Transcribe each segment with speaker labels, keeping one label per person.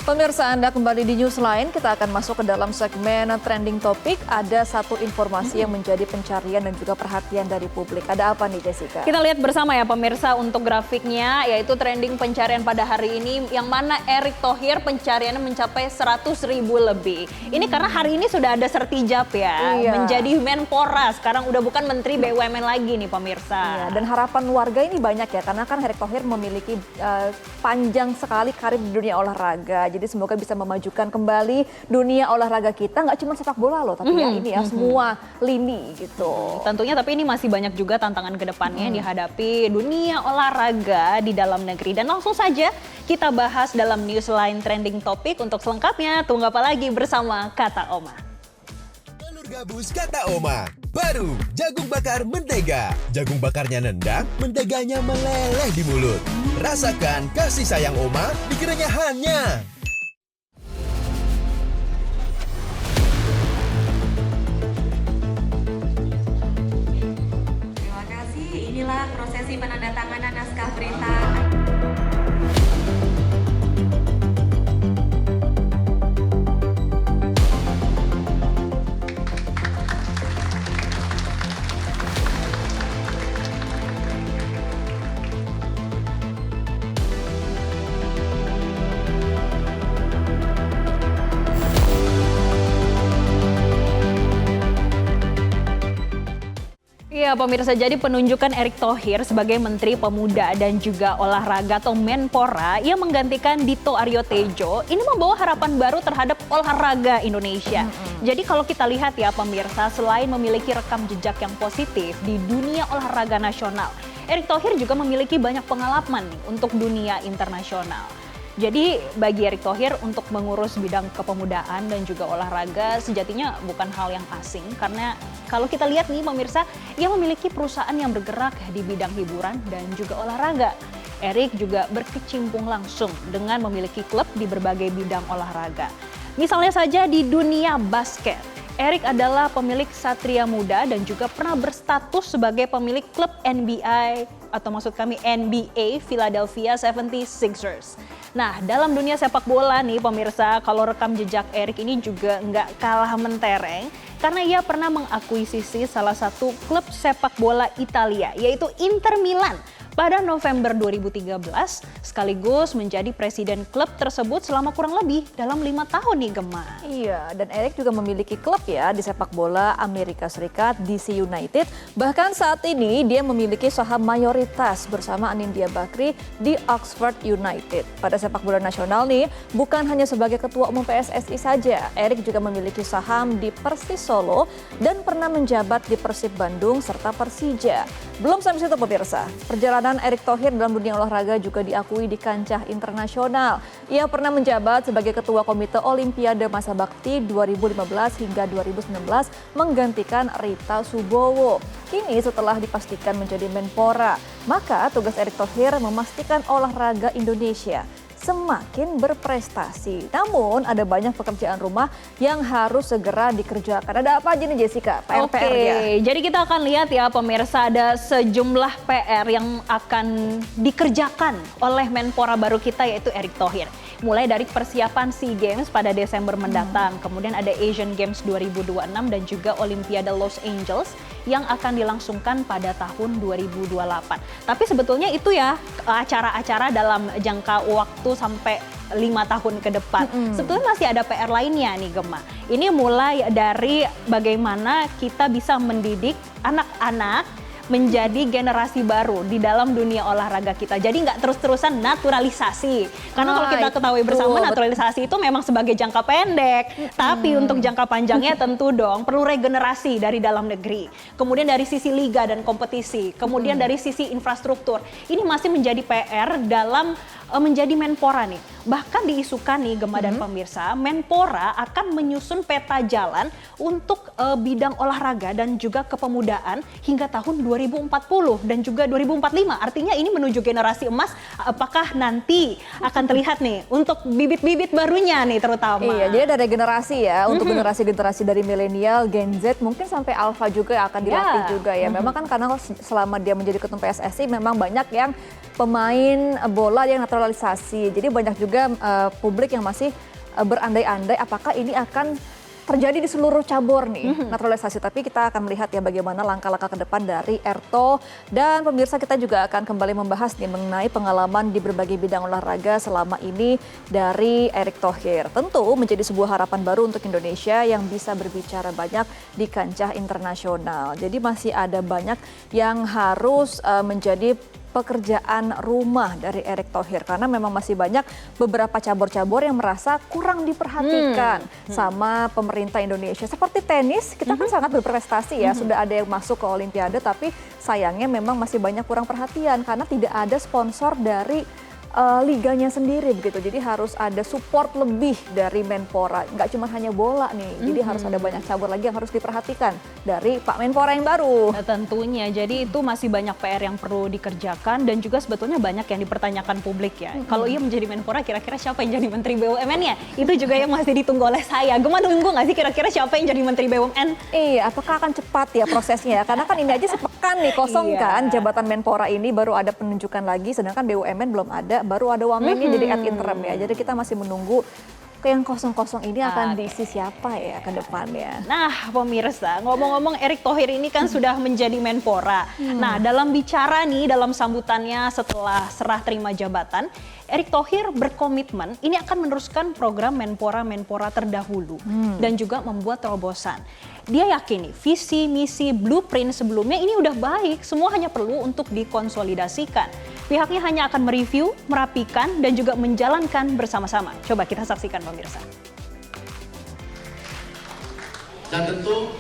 Speaker 1: Pemirsa, Anda kembali di Newsline. Kita akan masuk ke dalam segmen trending topik. Ada satu informasi yang menjadi pencarian dan juga perhatian dari publik. Ada apa nih, Jessica?
Speaker 2: Kita lihat bersama ya pemirsa untuk grafiknya, yaitu trending pencarian pada hari ini, yang mana Erick Thohir pencariannya mencapai 100.000 lebih. Ini karena hari ini sudah ada sertijab ya, menjadi Menpora. Sekarang udah bukan Menteri BUMN lagi nih pemirsa.
Speaker 1: Iya, dan harapan warga ini banyak ya, karena kan Erick Thohir memiliki panjang sekali karir di dunia olahraga. Jadi semoga bisa memajukan kembali dunia olahraga kita, nggak cuma sepak bola loh, tapi ya ini ya semua lini gitu.
Speaker 2: Tentunya tapi ini masih banyak juga tantangan ke depannya yang dihadapi dunia olahraga di dalam negeri. Dan langsung saja kita bahas dalam Newsline Trending Topic. Untuk selengkapnya, tunggu apa lagi bersama Kata Oma.
Speaker 3: Telur gabus Kata Oma. Baru jagung bakar mentega. Jagung bakarnya nendang, menteganya meleleh di mulut. Rasakan kasih sayang Oma di kerenyahannya.
Speaker 4: Terima kasih. Inilah prosesi penandatanganan naskah perintah.
Speaker 2: Ya pemirsa, jadi penunjukan Erick Thohir sebagai Menteri Pemuda dan juga Olahraga atau Menpora yang menggantikan Dito Aryo Tejo ini membawa harapan baru terhadap olahraga Indonesia. Jadi kalau kita lihat ya pemirsa, selain memiliki rekam jejak yang positif di dunia olahraga nasional, Erick Thohir juga memiliki banyak pengalaman nih untuk dunia internasional. Jadi bagi Erick Thohir untuk mengurus bidang kepemudaan dan juga olahraga sejatinya bukan hal yang asing, karena kalau kita lihat nih pemirsa, ia memiliki perusahaan yang bergerak di bidang hiburan dan juga olahraga. Erick juga berkecimpung langsung dengan memiliki klub di berbagai bidang olahraga. Misalnya saja di dunia basket, Erick adalah pemilik Satria Muda dan juga pernah berstatus sebagai pemilik klub NBA atau maksud kami NBA Philadelphia 76ers. Nah, dalam dunia sepak bola nih pemirsa, kalau rekam jejak Erick ini juga nggak kalah mentereng karena ia pernah mengakuisisi salah satu klub sepak bola Italia, yaitu Inter Milan pada November 2013, sekaligus menjadi presiden klub tersebut selama kurang lebih dalam 5 tahun nih Gemma.
Speaker 1: Iya, dan Erick juga memiliki klub ya di sepak bola Amerika Serikat, DC United. Bahkan saat ini dia memiliki saham mayoritas bersama Anindya Bakri di Oxford United. Pada sepak bola nasional nih, bukan hanya sebagai ketua umum PSSI saja, Erick juga memiliki saham di Persis Solo dan pernah menjabat di Persib Bandung serta Persija. Belum sampai situ pemirsa, perjalanan Erick Thohir dalam dunia olahraga juga diakui di kancah internasional. Ia pernah menjabat sebagai Ketua Komite Olimpiade Masa Bakti 2015 hingga 2019 menggantikan Rita Subowo. Kini setelah dipastikan menjadi Menpora, maka tugas Erick Thohir memastikan olahraga Indonesia semakin berprestasi. Namun ada banyak pekerjaan rumah yang harus segera dikerjakan. Ada apa aja nih Jessica? PR-nya.
Speaker 2: Jadi kita akan lihat ya pemirsa, ada sejumlah PR yang akan dikerjakan oleh Menpora baru kita, yaitu Erick Thohir. Mulai dari persiapan SEA Games pada Desember mendatang, kemudian ada Asian Games 2026 dan juga Olimpiade Los Angeles yang akan dilangsungkan pada tahun 2028. Tapi sebetulnya itu ya acara-acara dalam jangka waktu sampai 5 tahun ke depan. Sebetulnya masih ada PR lainnya nih Gemma. Ini mulai dari bagaimana kita bisa mendidik anak-anak menjadi generasi baru di dalam dunia olahraga kita. Jadi nggak terus-terusan naturalisasi. Karena kalau kita ketahui bersama, naturalisasi itu memang sebagai jangka pendek. Tapi untuk jangka panjangnya tentu dong perlu regenerasi dari dalam negeri. Kemudian dari sisi liga dan kompetisi. Kemudian dari sisi infrastruktur. Ini masih menjadi PR dalam menjadi Menpora nih. Bahkan diisukan nih Gemma dan pemirsa, Menpora akan menyusun peta jalan untuk bidang olahraga dan juga kepemudaan hingga tahun 2040 dan juga 2045. Artinya ini menuju generasi emas. Apakah nanti akan terlihat nih untuk bibit-bibit barunya nih terutama.
Speaker 1: Iya, jadi ada regenerasi ya untuk generasi-generasi dari milenial, Gen Z, mungkin sampai Alpha juga akan dilatih juga ya. Memang kan karena selama dia menjadi ketum PSSI memang banyak yang pemain bola yang naturalisasi. Jadi banyak juga publik yang masih berandai-andai apakah ini akan terjadi di seluruh cabur nih naturalisasi. Tapi kita akan melihat ya bagaimana langkah-langkah ke depan dari Erto. Dan pemirsa, kita juga akan kembali membahas nih mengenai pengalaman di berbagai bidang olahraga selama ini dari Erick Thohir. Tentu menjadi sebuah harapan baru untuk Indonesia yang bisa berbicara banyak di kancah internasional. Jadi masih ada banyak yang harus menjadi pekerjaan rumah dari Erick Thohir karena memang masih banyak beberapa cabur-cabur yang merasa kurang diperhatikan sama pemerintah Indonesia. Seperti tenis, kita kan sangat berprestasi ya, sudah ada yang masuk ke Olimpiade, tapi sayangnya memang masih banyak kurang perhatian karena tidak ada sponsor dari liganya sendiri begitu. Jadi harus ada support lebih dari Menpora. Nggak cuma hanya bola nih. Jadi harus ada banyak cabur lagi yang harus diperhatikan dari Pak Menpora yang baru.
Speaker 2: Nah, tentunya. Jadi itu masih banyak PR yang perlu dikerjakan dan juga sebetulnya banyak yang dipertanyakan publik ya. Kalau ia menjadi Menpora, kira-kira siapa yang jadi Menteri BUMN-nya? Itu juga yang masih ditunggu oleh saya. Gemma nunggu nggak sih kira-kira siapa yang jadi Menteri BUMN?
Speaker 1: Iya, apakah akan cepat ya prosesnya? Karena kan ini aja sepekan nih kosong kan jabatan Menpora ini, baru ada penunjukan lagi, sedangkan BUMN belum ada. Baru ada wamennya jadi ad interim ya. Jadi kita masih menunggu yang kosong-kosong ini akan diisi siapa ya ke depannya.
Speaker 2: Nah pemirsa, ngomong-ngomong Erick Thohir ini kan sudah menjadi Menpora. Nah dalam bicara nih, dalam sambutannya setelah serah terima jabatan, Erick Thohir berkomitmen ini akan meneruskan program Menpora terdahulu dan juga membuat terobosan. Dia yakin nih visi, misi, blueprint sebelumnya ini udah baik, semua hanya perlu untuk dikonsolidasikan. Pihaknya hanya akan mereview, merapikan, dan juga menjalankan bersama-sama. Coba kita saksikan pemirsa.
Speaker 5: Dan tentu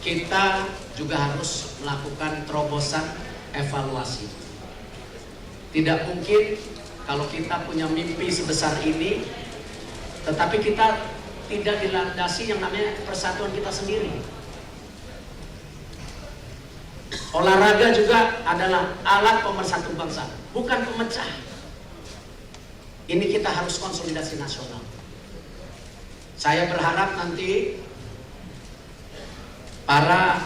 Speaker 5: kita juga harus melakukan terobosan evaluasi. Tidak mungkin kalau kita punya mimpi sebesar ini, tetapi kita tidak dilandasi yang namanya persatuan kita sendiri. Olahraga juga adalah alat pemersatu bangsa, bukan pemecah. Ini kita harus konsolidasi nasional. Saya berharap nanti para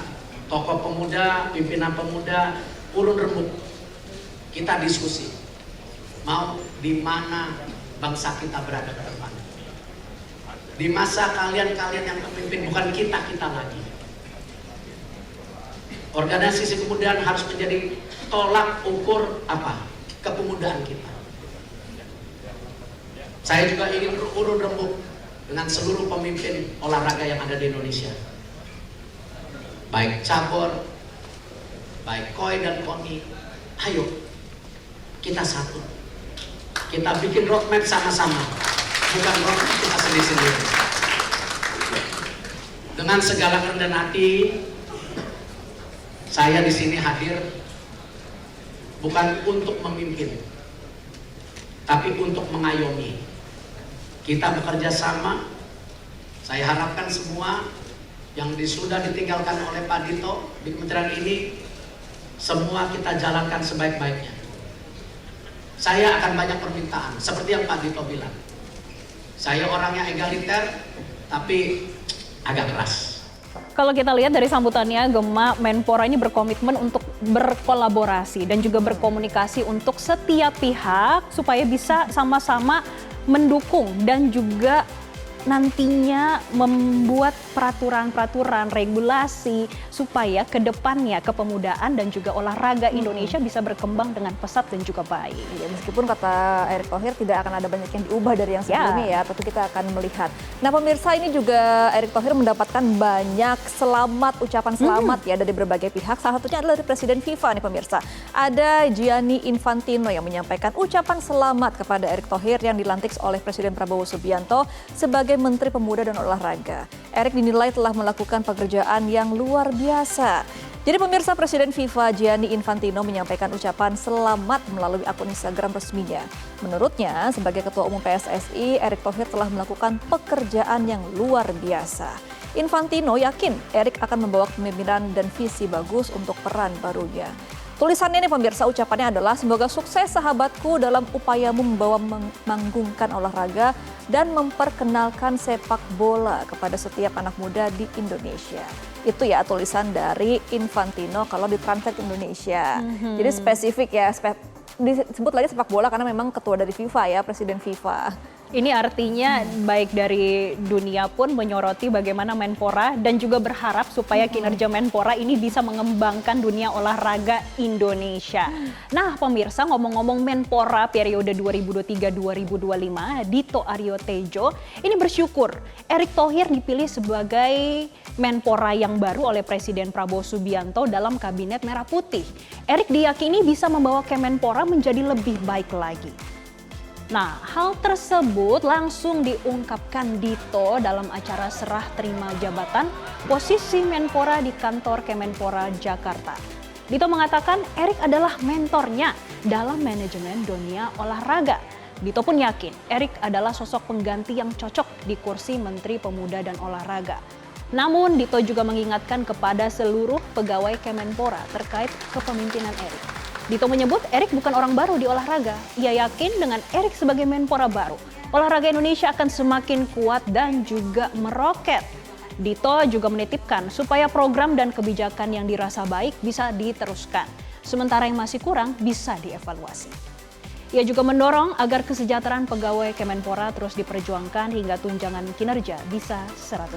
Speaker 5: tokoh pemuda, pimpinan pemuda, urun rembuk, kita diskusi. Mau di mana bangsa kita berada ke depan. Di masa kalian-kalian yang memimpin, bukan kita lagi. Organisasi kepemudaan harus menjadi tolak ukur apa? Kepemudaan kita. Saya juga ingin urun rembuk dengan seluruh pemimpin olahraga yang ada di Indonesia. Baik cabur, baik koi dan koni. Ayo, kita satu. Kita bikin roadmap sama-sama. Bukan roadmap kita sendiri-sendiri. Dengan segala kerendahan hati, saya di sini hadir bukan untuk memimpin, tapi untuk mengayomi. Kita bekerja sama. Saya harapkan semua yang sudah ditinggalkan oleh Pak Dito di kementerian ini, semua kita jalankan sebaik-baiknya. Saya akan banyak permintaan, seperti yang Pak Dito bilang. Saya orangnya egaliter, tapi agak keras.
Speaker 2: Kalau kita lihat dari sambutannya, Gemma, Menpora ini berkomitmen untuk berkolaborasi dan juga berkomunikasi untuk setiap pihak supaya bisa sama-sama mendukung dan juga nantinya membuat peraturan-peraturan, regulasi supaya ke depannya kepemudaan dan juga olahraga Indonesia bisa berkembang dengan pesat dan juga baik.
Speaker 1: Ya, meskipun kata Erick Thohir tidak akan ada banyak yang diubah dari yang sebelumnya ya, tentu kita akan melihat. Nah pemirsa, ini juga Erick Thohir mendapatkan banyak ucapan selamat ya dari berbagai pihak. Salah satunya adalah dari Presiden FIFA nih pemirsa. Ada Gianni Infantino yang menyampaikan ucapan selamat kepada Erick Thohir yang dilantik oleh Presiden Prabowo Subianto sebagai Menteri Pemuda dan Olahraga. Erick dinilai telah melakukan pekerjaan yang luar biasa. Jadi pemirsa, Presiden FIFA Gianni Infantino menyampaikan ucapan selamat melalui akun Instagram resminya. Menurutnya, sebagai Ketua Umum PSSI, Erick Thohir telah melakukan pekerjaan yang luar biasa. Infantino yakin Erick akan membawa kepemimpinan dan visi bagus untuk peran barunya. Tulisannya nih pemirsa, ucapannya adalah semoga sukses sahabatku dalam upayamu membawa menganggungkan olahraga dan memperkenalkan sepak bola kepada setiap anak muda di Indonesia. Itu ya tulisan dari Infantino kalau ditranslate ke Indonesia. Jadi spesifik ya, disebut lagi sepak bola karena memang ketua dari FIFA ya, presiden FIFA.
Speaker 2: Ini artinya baik dari dunia pun menyoroti bagaimana Menpora dan juga berharap supaya kinerja Menpora ini bisa mengembangkan dunia olahraga Indonesia. Nah pemirsa, ngomong-ngomong Menpora periode 2023-2025, Dito Aryo Tejo ini bersyukur Erick Thohir dipilih sebagai Menpora yang baru oleh Presiden Prabowo Subianto dalam Kabinet Merah Putih. Erick diyakini bisa membawa Kemenpora menjadi lebih baik lagi. Nah, hal tersebut langsung diungkapkan Dito dalam acara serah terima jabatan posisi Menpora di kantor Kemenpora Jakarta. Dito mengatakan Erick adalah mentornya dalam manajemen dunia olahraga. Dito pun yakin Erick adalah sosok pengganti yang cocok di kursi Menteri Pemuda dan Olahraga. Namun Dito juga mengingatkan kepada seluruh pegawai Kemenpora terkait kepemimpinan Erick. Dito menyebut Erick bukan orang baru di olahraga. Ia yakin dengan Erick sebagai Menpora baru, olahraga Indonesia akan semakin kuat dan juga meroket. Dito juga menitipkan supaya program dan kebijakan yang dirasa baik bisa diteruskan, sementara yang masih kurang bisa dievaluasi. Ia juga mendorong agar kesejahteraan pegawai Kemenpora terus diperjuangkan hingga tunjangan kinerja bisa 100%.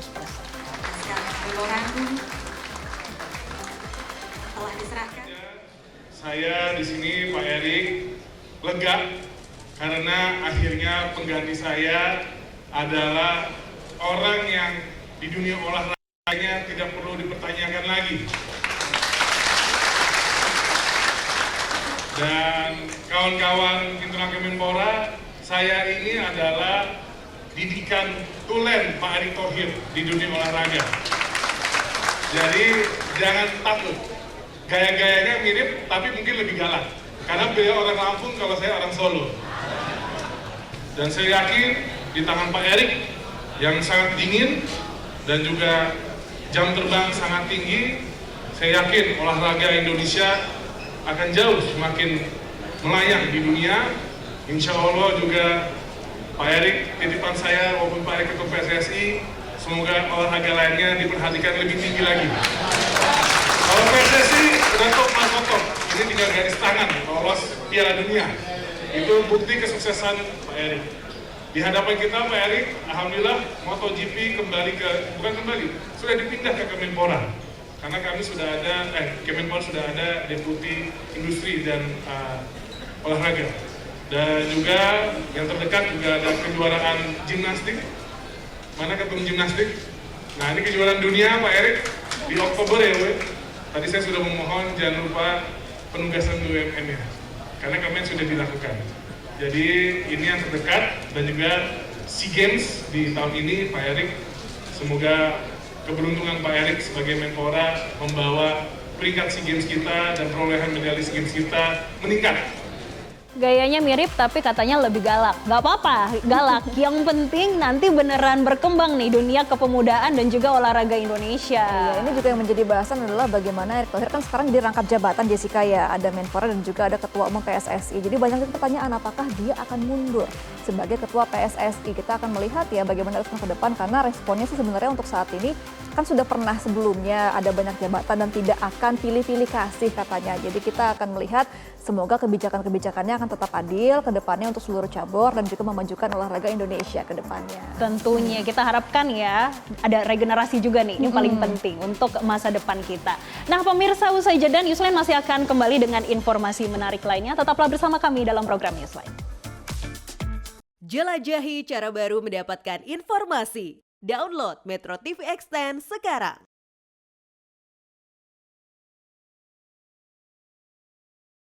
Speaker 4: Telah diserahkan.
Speaker 6: Saya di sini Pak Erick lega karena akhirnya pengganti saya adalah orang yang di dunia olahraganya tidak perlu dipertanyakan lagi. Dan kawan-kawan internal Kemenpora, saya ini adalah didikan tulen Pak Erick Thohir di dunia olahraga. Jadi jangan takut. Gaya-gayanya mirip, tapi mungkin lebih galak. Karena beliau orang Lampung, kalau saya orang Solo. Dan saya yakin di tangan Pak Erick yang sangat dingin dan juga jam terbang sangat tinggi, saya yakin olahraga Indonesia akan jauh semakin melayang di dunia. Insya Allah juga Pak Erick, titipan saya maupun Pak Erick Ketua PSSI, semoga olahraga lainnya diperhatikan lebih tinggi lagi. Kalau PSSI udah top, ini tinggal garis tangan lolos Piala Dunia. Itu bukti kesuksesan Pak Erick. Di hadapan kita Pak Erick, alhamdulillah MotoGP sudah dipindah ke Kemenpora. Karena kami sudah ada, Kemenpora sudah ada deputi industri dan olahraga. Dan juga yang terdekat juga ada kejuaraan gimnastik. Mana ketum gimnastik? Nah ini kejuaraan dunia Pak Erick di Oktober ya, Tadi saya sudah memohon jangan lupa penugasan BUMN-nya, karena kemarin sudah dilakukan. Jadi ini yang terdekat dan juga SEA Games di tahun ini Pak Erick, semoga keberuntungan Pak Erick sebagai Menpora membawa peringkat SEA Games kita dan perolehan medali SEA Games kita meningkat.
Speaker 2: Gayanya mirip tapi katanya lebih galak. Gak apa-apa, galak. Yang penting nanti beneran berkembang nih dunia kepemudaan dan juga olahraga Indonesia.
Speaker 1: Iya, ini juga yang menjadi bahasan adalah bagaimana Erick Thohir kan sekarang dirangkap jabatan, Jessica ya. Ada Menpora dan juga ada Ketua Umum PSSI. Jadi banyak pertanyaan apakah dia akan mundur sebagai Ketua PSSI. Kita akan melihat ya bagaimana ke depan karena responnya sih sebenarnya untuk saat ini kan sudah pernah sebelumnya ada banyak jabatan dan tidak akan pilih-pilih kasih katanya. Jadi kita akan melihat semoga kebijakan-kebijakannya akan tetap adil ke depannya untuk seluruh cabur dan juga memajukan olahraga Indonesia ke depannya.
Speaker 2: Tentunya kita harapkan ya ada regenerasi juga nih, ini paling penting untuk masa depan kita. Nah pemirsa, usai jeda Newsline masih akan kembali dengan informasi menarik lainnya. Tetaplah bersama kami dalam program Newsline.
Speaker 7: Jelajahi cara baru mendapatkan informasi. Download Metro TV Extend sekarang.